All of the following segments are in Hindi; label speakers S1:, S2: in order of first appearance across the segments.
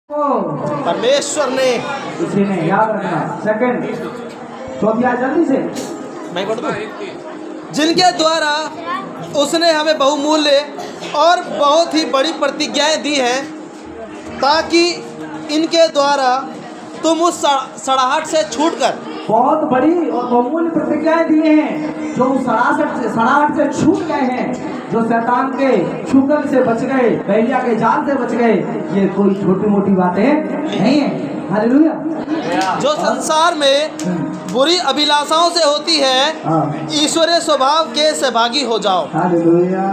S1: परमेश्वर ने
S2: इसी ने याद रखना। सेकंड चौथी जल्दी से
S1: मैं पढ़ दूं। जिनके द्वारा उसने हमें बहुमूल्य और बहुत ही बड़ी प्रतिज्ञाएं दी हैं, ताकि इनके द्वारा तुम उस सड़ाहट से छूटकर
S2: बहुत बड़ी और बहुमूल्य प्रतिज्ञाएं दी हैं, जो सड़ाहट से छूट गए हैं, जो शैतान के शुक्र से बच गए, बैलिया के जाल से बच गए। ये कोई छोटी मोटी बातें नहीं है। हालेलुया।
S1: जो संसार में बुरी अभिलाषाओं से होती है, ईश्वरीय स्वभाव के सहभागी हो जाओ।
S2: हालेलुया।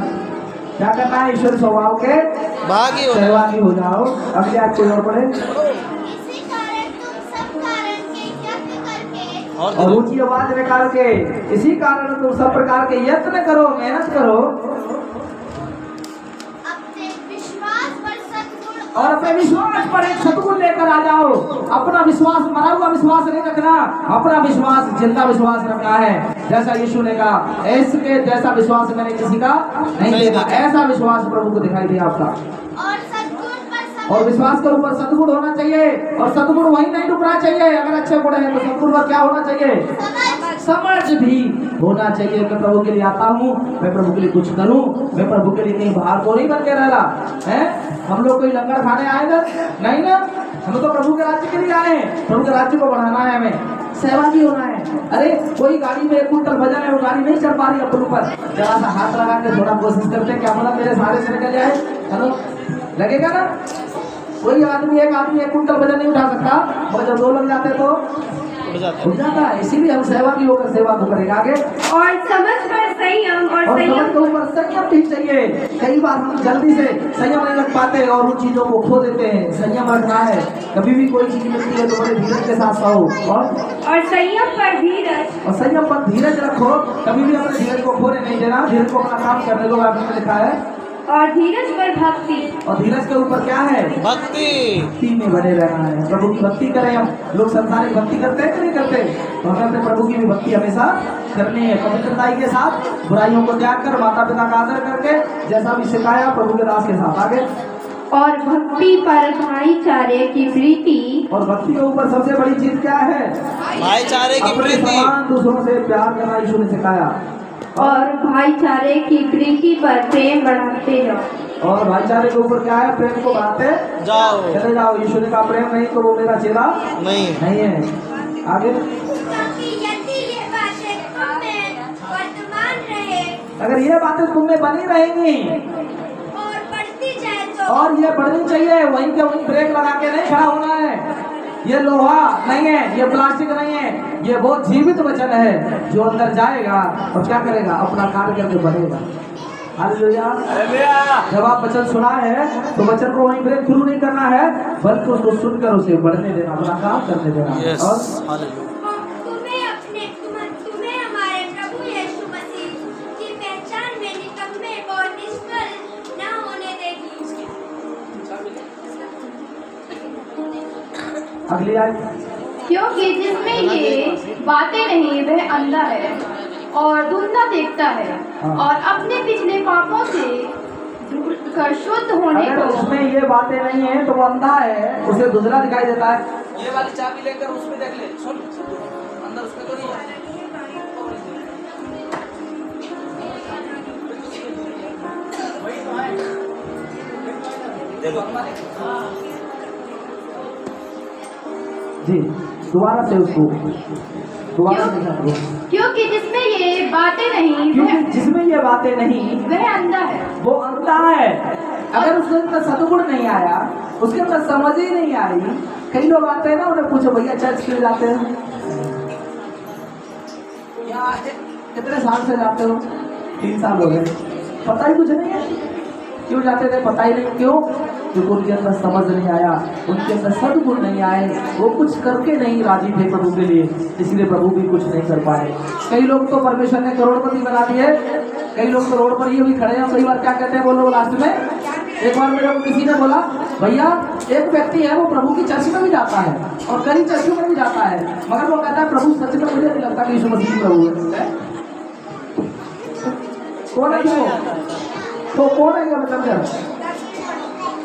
S2: क्या करना है? ईश्वर स्वभाव के सहभागी हो जाओ। अगले आज कोई और पढ़े। और ऊंची आवाज निकाल के, इसी कारण तुम सब प्रकार के यत्न करो, मेहनत करो और अपने विश्वास पर एक सद्गुण लेकर आ जाओ। अपना विश्वास मरा हुआ विश्वास नहीं रखना, अपना विश्वास जिंदा विश्वास रखना है। जैसा यीशु ने कहा, ऐसे जैसा विश्वास मैंने किसी का नहीं देखा, ऐसा विश्वास प्रभु को दिखाई दिया आपका। और विश्वास के ऊपर सद्गुण होना चाहिए, और सद्गुण वहीं नहीं रुकना चाहिए। अगर अच्छे गुण है तो सद्गुण पर क्या होना चाहिए? समझ भी होना चाहिए। मैं प्रभु के लिए आता हूँ, मैं प्रभु के लिए कुछ करूँ, मैं प्रभु के लिए कहीं बाहर तो नहीं बन के रह रहा है। हम लोग कोई लंगर खाने आए ना, नहीं ना, हम तो प्रभु के राज्य के लिए आए हैं। प्रभु के राज्य को बढ़ाना है, हमें सहभागी होना है। अरे कोई गाड़ी में 1 कुंटल वजन है, वो गाड़ी नहीं चढ़ पा रही अपन ऊपर, जरा सा हाथ लगा के थोड़ा कोशिश करते हैं, क्या मतलब मेरे सहारे से निकल जाए। हेलो, लगेगा ना? कोई आदमी 1 कुंटल वजन नहीं उठा सकता, मगर जब 2 लग जाते तो हो जाता है। इसीलिए हम सहभागी होकर सेवा को करेंगे आगे।
S3: और समझ पर संयम और
S2: समझ के ऊपर संयम भी चाहिए। कई बार हम जल्दी से संयम नहीं रख पाते और उन चीजों को खो देते हैं। संयम रखना है। कभी भी कोई चीज मिलती है तो बड़े धीरज के साथ सहो,
S3: और संयम पर धीरज,
S2: और संयम पर धीरज रखो। कभी भी अपने धीरज को खोने नहीं देना, धीरज को अपना काम करने दो। आपने लिखा है।
S3: और धीरज पर भक्ति,
S2: और धीरज के ऊपर क्या है?
S1: भक्ति
S2: में बने रहना है। प्रभु की भक्ति करें। हम लोग संसारिक भक्ति करते हैं कि नहीं करते? तो हमें अपने प्रभु की भी भक्ति हमेशा करनी है, पवित्रताई के साथ, बुराइयों को त्याग कर, माता पिता का आदर करके, जैसा भी सिखाया प्रभु के दास के साथ। आगे।
S3: और भक्ति पर भाईचारे की प्रीति,
S2: और भक्ति के ऊपर सबसे बड़ी चीज क्या है?
S1: भाईचारे की प्रीति।
S2: दूसरों से प्यार करना यीशु ने सिखाया।
S3: और भाईचारे की प्रीति पर प्रेम बढ़ाते जाओ।
S2: और भाईचारे के ऊपर क्या है? प्रेम को बढ़ाते
S1: जाओ,
S2: चले जाओ। यीशु ने कहा प्रेम नहीं तो वो मेरा चेला नहीं है। आगे। अगर ये बातें तुम में बनी रहेंगी
S3: और बढ़ती जाए तो,
S2: और ये बढ़नी चाहिए, वहीं के वहीं ब्रेक लगा के नहीं खड़ा होना है। ये लोहा नहीं है, ये प्लास्टिक नहीं है, ये बहुत जीवित वचन है, जो अंदर जाएगा और क्या करेगा? अपना कार्य करके बढ़ेगा। हालेलुया। जब आप वचन सुना है तो वचन को वहीं ब्रेक थ्रू नहीं करना है, बल्कि उसको सुनकर उसे बढ़ने देना, अपना काम करने देना। और
S3: तुम्हें हमारे प्रभु यीशु मसीह की पहचान में निकम्मे और निष्फल न होने देगी।
S2: अगली आयत।
S3: क्योंकि जिसमें ये बातें नहीं वह अंधा है और धुंधला देखता है, और अपने पिछले पापों से कर शुद्ध होने को।
S2: उसमें ये बातें नहीं है तो वो अंधा है, उसे धुंधला दिखाई देता है। ये वाली चाबी लेकर उसमें देख ले, सुन अंदर उसमें तो नहीं है। जी दोबारा से उसको दोबारा से।
S3: क्योंकि जिसमें ये बातें नहीं,
S2: जिसमें ये बातें नहीं
S3: वह अंधा है,
S2: वो अंधा है। अगर उसके अंदर सद्गुण नहीं आया, उसके अंदर समझ ही नहीं आई। कई लोग आते हैं ना, उन्हें पूछो भैया चर्च क्यों जाते हैं? कितने साल से जाते हो? 3 साल हो गए। पता ही कुछ नहीं है क्यों जाते थे, पता ही नहीं क्यों, क्योंकि उनके अंदर समझ नहीं आया, उनके अंदर सद्गुण नहीं आए, वो कुछ करके नहीं राजी थे प्रभु के लिए, इसलिए प्रभु भी कुछ नहीं कर पाए। कई लोग तो परमेश्वर ने करोड़पति बना दिए, कई लोग तो रोड पर ही भी खड़े हैं। कई बार क्या कहते हैं बोलो लास्ट में? एक बार मेरे को किसी ने बोला, भैया एक व्यक्ति है वो प्रभु की चर्च में भी जाता है और कई चर्चों में भी जाता है, मगर वो कहता है प्रभु सच में मुझे नहीं लगता कि यीशु मसीह प्रभु है। कौन है वो? तो कौन है? मतलब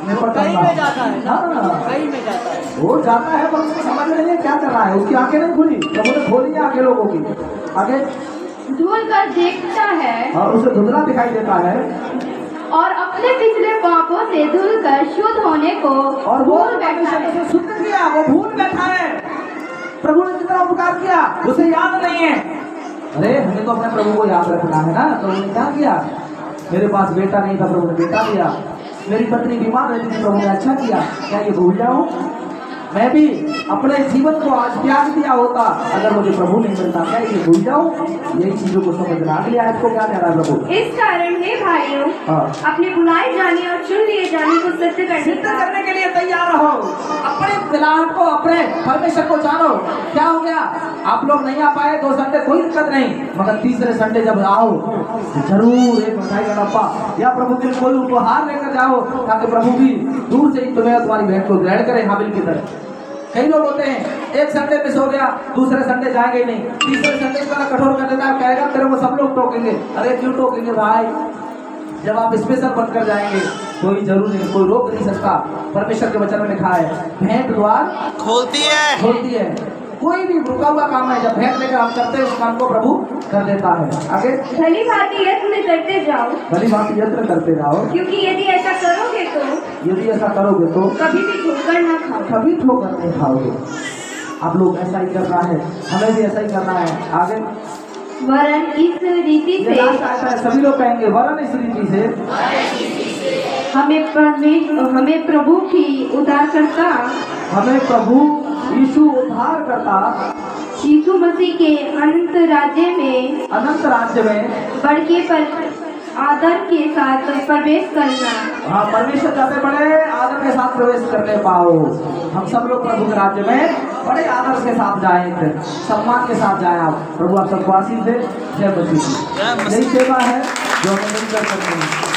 S4: कहीं में जाता है ना,
S2: हाँ,
S4: कहीं में जाता है।
S2: वो जाता है पर उसको समझ नहीं है क्या कर रहा है, उसकी आंखें नहीं खुली, प्रभु ने खोली है आंखें लोगों की। आगे
S3: धूल कर देखता है
S2: और उसे धुंधला दिखाई देता है
S3: और अपने पिछले पापों से धुल कर शुद्ध होने को
S2: और वो
S3: भूल बैठा
S2: परमेश्वर ने
S3: है।
S2: उसे शुद्ध किया, वो भूल बैठा है। प्रभु ने जितना उपकार किया उसे याद नहीं है। अरे हमें तो अपने प्रभु को याद रखना है ना। प्रभु ने क्या किया, मेरे पास बेटा नहीं था, प्रभु ने बेटा दिया। मेरी पत्नी बीमार रहती थी, प्रभु ने अच्छा किया। क्या ये भूल जाऊं? मैं भी अपने जीवन को आज त्याग दिया होता अगर मुझे प्रभु नहीं मिलता, क्या ये भूल जाऊं? यही चीजों को समझना। अगली आयत को क्या कह रहा है प्रभु?
S3: इस कारण हे भाइयों,
S2: हाँ,
S3: अपने बुलाए जाने और चुन लिए जाने को सिद्ध
S2: करने के लिए तैयार रहो। अपने बिलाहट को, अपने परमेश्वर को जानो। क्या हो गया, आप लोग नहीं आ पाए 2 संडे, कोई दिक्कत नहीं, मगर तीसरे संडे जब आओ तो जरूर एक मिठाई का डब्बा या प्रभु के लिए कोई उपहार लेकर जाओ, ताकि प्रभु भी दूर से ही तुम्हें तुम्हारी भेंट को ग्रहण करे हाबिल की तरह। कई लोग होते हैं एक संडे मिस हो गया, दूसरे संडे जाएंगे ही नहीं, तीसरे संडे को कठोर कर देता है, कहेगा तेरे को सब लोग टोकेंगे। अरे क्यों टोकेंगे भाई, जब आप स्पेशल बनकर जाएंगे कोई जरूर नहीं, कोई रोक नहीं सकता। परमेश्वर के वचन में लिखा है भेंट द्वार
S1: खोलती है।
S2: कोई भी रुका हुआ काम है, जब भेंट लेकर हम करते हैं उस काम को प्रभु कर देता है। आगे
S3: भली भांति यत्न करते जाओ,
S2: भली बात यत्न करते रहो,
S3: क्योंकि यदि ऐसा करोगे तो
S2: यदि ऐसा करोगे तो
S3: कभी भी ठोकर न खाओ।
S2: कभी ठोकर नहीं खाओगे। आप लोग ऐसा ही करना है, हमें भी ऐसा ही करना है। आगे
S3: वरन इस रीति
S2: ये
S3: से
S2: लास्ट आता है, सभी लोग कहेंगे वरन इस रीति से
S3: हमें प्रभु की उद्धारकर्ता
S2: हमें प्रभु यीशु उद्धार करता
S3: यीशु मसीह के अनंत राज्य में बढ़ के पर आदर के साथ प्रवेश करना।
S2: हाँ, परमेश्वर जाते बड़े आदर के साथ प्रवेश करने पाओ। हम सब लोग प्रभु के राज्य में बड़े आदर के साथ जाएं, सम्मान के साथ जाएं। आप प्रभु आप सबको आशीष दे। जय मसीह। यही सेवा है जो हमें नहीं कर सकते।